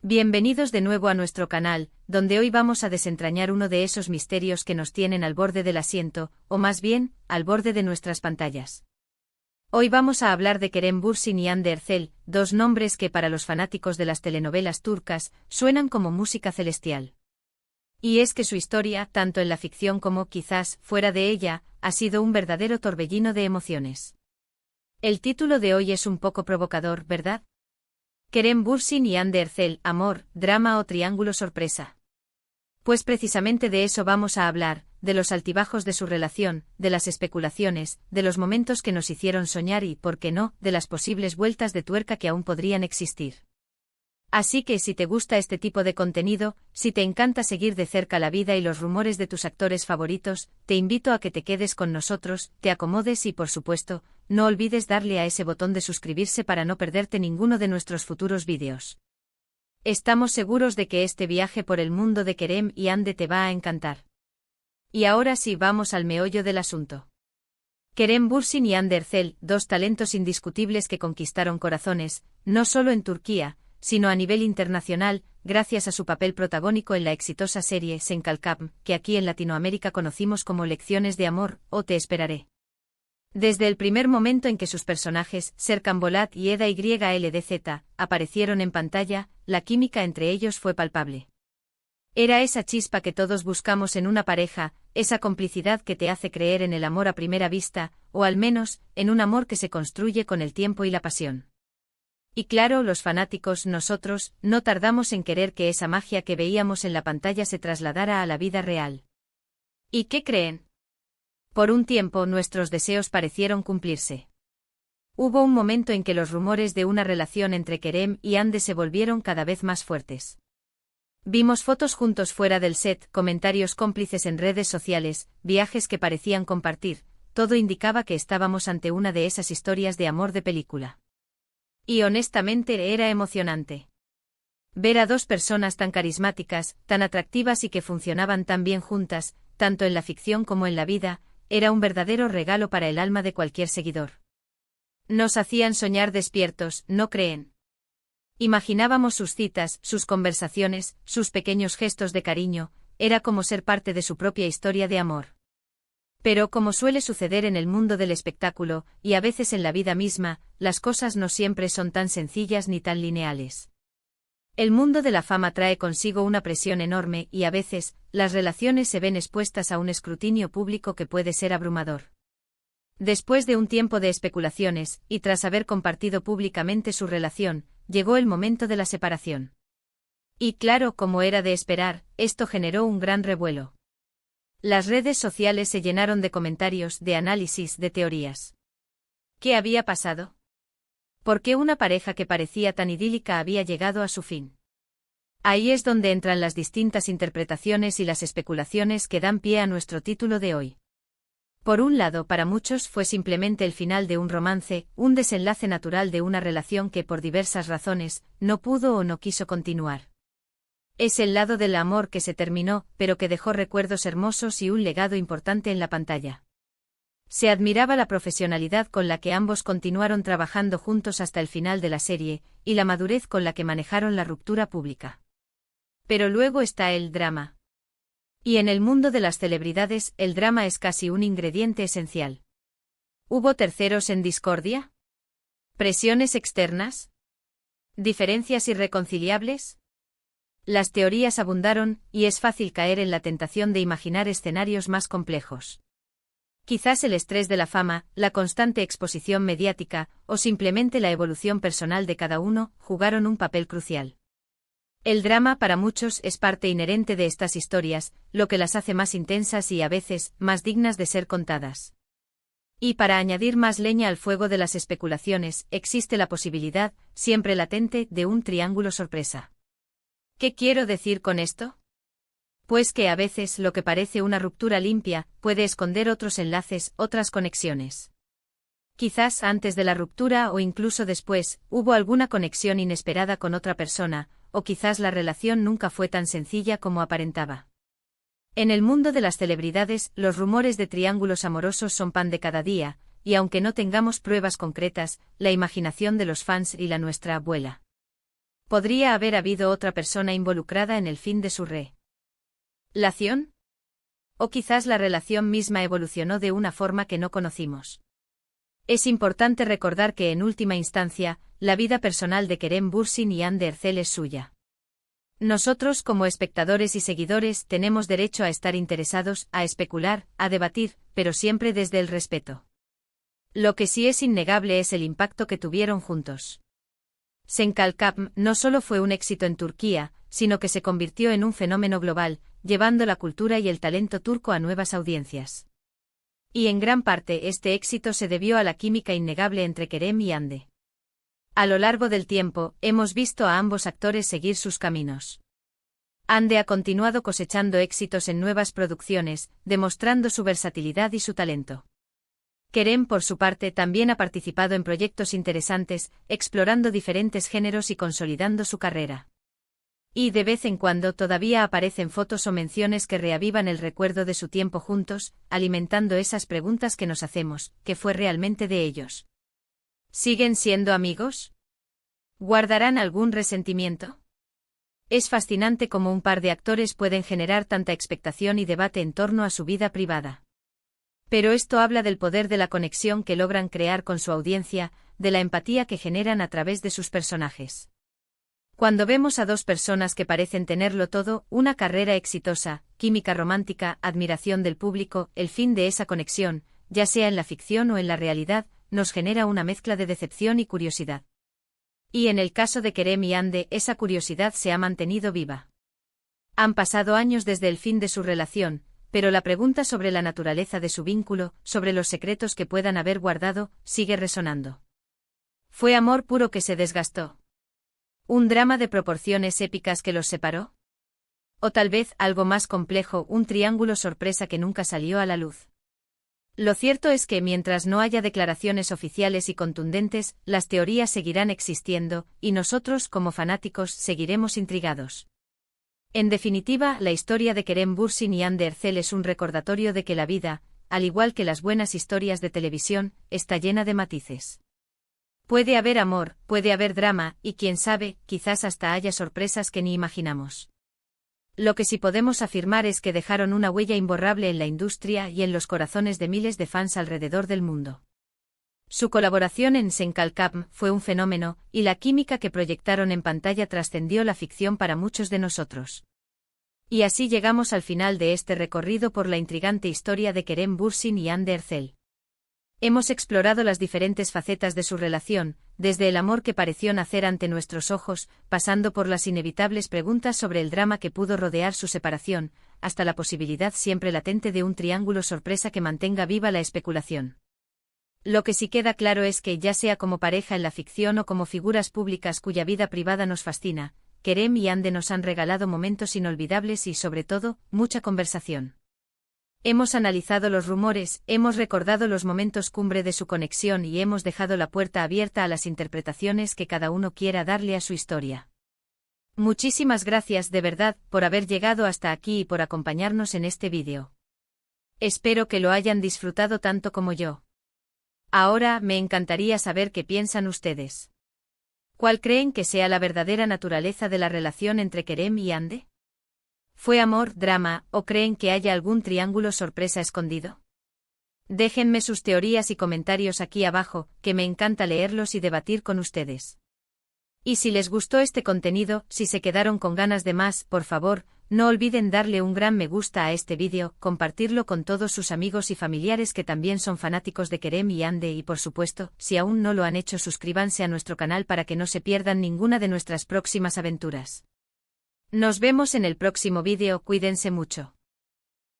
Bienvenidos de nuevo a nuestro canal, donde hoy vamos a desentrañar uno de esos misterios que nos tienen al borde del asiento, o más bien, al borde de nuestras pantallas. Hoy vamos a hablar de Kerem Bürsin y Hande Erçel, dos nombres que para los fanáticos de las telenovelas turcas, suenan como música celestial. Y es que su historia, tanto en la ficción como, quizás, fuera de ella, ha sido un verdadero torbellino de emociones. El título de hoy es un poco provocador, ¿verdad? Kerem Bürsin y Hande Erçel, amor, drama o triángulo sorpresa. Pues precisamente de eso vamos a hablar, de los altibajos de su relación, de las especulaciones, de los momentos que nos hicieron soñar y, por qué no, de las posibles vueltas de tuerca que aún podrían existir. Así que si te gusta este tipo de contenido, si te encanta seguir de cerca la vida y los rumores de tus actores favoritos, te invito a que te quedes con nosotros, te acomodes y por supuesto, no olvides darle a ese botón de suscribirse para no perderte ninguno de nuestros futuros vídeos. Estamos seguros de que este viaje por el mundo de Kerem y Hande te va a encantar. Y ahora sí vamos al meollo del asunto. Kerem Bürsin y Hande Erçel, dos talentos indiscutibles que conquistaron corazones, no solo en Turquía, sino a nivel internacional, gracias a su papel protagónico en la exitosa serie Sen Kalkam, que aquí en Latinoamérica conocimos como Lecciones de Amor, o Te Esperaré. Desde el primer momento en que sus personajes, Serkan Bolat y Eda YLDZ, aparecieron en pantalla, la química entre ellos fue palpable. Era esa chispa que todos buscamos en una pareja, esa complicidad que te hace creer en el amor a primera vista, o al menos, en un amor que se construye con el tiempo y la pasión. Y claro, los fanáticos, nosotros, no tardamos en querer que esa magia que veíamos en la pantalla se trasladara a la vida real. ¿Y qué creen? Por un tiempo nuestros deseos parecieron cumplirse. Hubo un momento en que los rumores de una relación entre Kerem y Hande se volvieron cada vez más fuertes. Vimos fotos juntos fuera del set, comentarios cómplices en redes sociales, viajes que parecían compartir, todo indicaba que estábamos ante una de esas historias de amor de película. Y honestamente era emocionante. Ver a dos personas tan carismáticas, tan atractivas y que funcionaban tan bien juntas, tanto en la ficción como en la vida, era un verdadero regalo para el alma de cualquier seguidor. Nos hacían soñar despiertos, ¿no creen? Imaginábamos sus citas, sus conversaciones, sus pequeños gestos de cariño, era como ser parte de su propia historia de amor. Pero como suele suceder en el mundo del espectáculo, y a veces en la vida misma, las cosas no siempre son tan sencillas ni tan lineales. El mundo de la fama trae consigo una presión enorme y a veces, las relaciones se ven expuestas a un escrutinio público que puede ser abrumador. Después de un tiempo de especulaciones, y tras haber compartido públicamente su relación, llegó el momento de la separación. Y claro, como era de esperar, esto generó un gran revuelo. Las redes sociales se llenaron de comentarios, de análisis, de teorías. ¿Qué había pasado? ¿Por qué una pareja que parecía tan idílica había llegado a su fin? Ahí es donde entran las distintas interpretaciones y las especulaciones que dan pie a nuestro título de hoy. Por un lado, para muchos fue simplemente el final de un romance, un desenlace natural de una relación que por diversas razones, no pudo o no quiso continuar. Es el lado del amor que se terminó, pero que dejó recuerdos hermosos y un legado importante en la pantalla. Se admiraba la profesionalidad con la que ambos continuaron trabajando juntos hasta el final de la serie, y la madurez con la que manejaron la ruptura pública. Pero luego está el drama. Y en el mundo de las celebridades, el drama es casi un ingrediente esencial. ¿Hubo terceros en discordia? ¿Presiones externas? ¿Diferencias irreconciliables? Las teorías abundaron, y es fácil caer en la tentación de imaginar escenarios más complejos. Quizás el estrés de la fama, la constante exposición mediática, o simplemente la evolución personal de cada uno, jugaron un papel crucial. El drama para muchos es parte inherente de estas historias, lo que las hace más intensas y a veces, más dignas de ser contadas. Y para añadir más leña al fuego de las especulaciones, existe la posibilidad, siempre latente, de un triángulo sorpresa. ¿Qué quiero decir con esto? Pues que a veces lo que parece una ruptura limpia, puede esconder otros enlaces, otras conexiones. Quizás antes de la ruptura o incluso después, hubo alguna conexión inesperada con otra persona, o quizás la relación nunca fue tan sencilla como aparentaba. En el mundo de las celebridades, los rumores de triángulos amorosos son pan de cada día, y aunque no tengamos pruebas concretas, la imaginación de los fans y la nuestra vuela. ¿Podría haber habido otra persona involucrada en el fin de su relación? O quizás la relación misma evolucionó de una forma que no conocimos. Es importante recordar que en última instancia, la vida personal de Kerem Bürsin y Hande Erçel es suya. Nosotros como espectadores y seguidores tenemos derecho a estar interesados, a especular, a debatir, pero siempre desde el respeto. Lo que sí es innegable es el impacto que tuvieron juntos. Sen Kalkapm no solo fue un éxito en Turquía, sino que se convirtió en un fenómeno global, llevando la cultura y el talento turco a nuevas audiencias. Y en gran parte este éxito se debió a la química innegable entre Kerem y Hande. A lo largo del tiempo, hemos visto a ambos actores seguir sus caminos. Hande ha continuado cosechando éxitos en nuevas producciones, demostrando su versatilidad y su talento. Kerem, por su parte, también ha participado en proyectos interesantes, explorando diferentes géneros y consolidando su carrera. Y de vez en cuando todavía aparecen fotos o menciones que reavivan el recuerdo de su tiempo juntos, alimentando esas preguntas que nos hacemos, ¿qué fue realmente de ellos? ¿Siguen siendo amigos? ¿Guardarán algún resentimiento? Es fascinante cómo un par de actores pueden generar tanta expectación y debate en torno a su vida privada. Pero esto habla del poder de la conexión que logran crear con su audiencia, de la empatía que generan a través de sus personajes. Cuando vemos a dos personas que parecen tenerlo todo, una carrera exitosa, química romántica, admiración del público, el fin de esa conexión, ya sea en la ficción o en la realidad, nos genera una mezcla de decepción y curiosidad. Y en el caso de Kerem y Hande, esa curiosidad se ha mantenido viva. Han pasado años desde el fin de su relación, pero la pregunta sobre la naturaleza de su vínculo, sobre los secretos que puedan haber guardado, sigue resonando. ¿Fue amor puro que se desgastó? ¿Un drama de proporciones épicas que los separó? O tal vez algo más complejo, un triángulo sorpresa que nunca salió a la luz. Lo cierto es que mientras no haya declaraciones oficiales y contundentes, las teorías seguirán existiendo, y nosotros como fanáticos seguiremos intrigados. En definitiva, la historia de Kerem Bürsin y Hande Erçel es un recordatorio de que la vida, al igual que las buenas historias de televisión, está llena de matices. Puede haber amor, puede haber drama, y quién sabe, quizás hasta haya sorpresas que ni imaginamos. Lo que sí podemos afirmar es que dejaron una huella imborrable en la industria y en los corazones de miles de fans alrededor del mundo. Su colaboración en Sen Kalkapm fue un fenómeno, y la química que proyectaron en pantalla trascendió la ficción para muchos de nosotros. Y así llegamos al final de este recorrido por la intrigante historia de Kerem Bürsin y Hande Erçel. Hemos explorado las diferentes facetas de su relación, desde el amor que pareció nacer ante nuestros ojos, pasando por las inevitables preguntas sobre el drama que pudo rodear su separación, hasta la posibilidad siempre latente de un triángulo sorpresa que mantenga viva la especulación. Lo que sí queda claro es que, ya sea como pareja en la ficción o como figuras públicas cuya vida privada nos fascina, Kerem y Hande nos han regalado momentos inolvidables y, sobre todo, mucha conversación. Hemos analizado los rumores, hemos recordado los momentos cumbre de su conexión y hemos dejado la puerta abierta a las interpretaciones que cada uno quiera darle a su historia. Muchísimas gracias de verdad por haber llegado hasta aquí y por acompañarnos en este vídeo. Espero que lo hayan disfrutado tanto como yo. Ahora me encantaría saber qué piensan ustedes. ¿Cuál creen que sea la verdadera naturaleza de la relación entre Kerem y Hande? ¿Fue amor, drama, o creen que haya algún triángulo sorpresa escondido? Déjenme sus teorías y comentarios aquí abajo, que me encanta leerlos y debatir con ustedes. Y si les gustó este contenido, si se quedaron con ganas de más, por favor, no olviden darle un gran me gusta a este vídeo, compartirlo con todos sus amigos y familiares que también son fanáticos de Kerem y Hande y por supuesto, si aún no lo han hecho, suscríbanse a nuestro canal para que no se pierdan ninguna de nuestras próximas aventuras. Nos vemos en el próximo vídeo, cuídense mucho.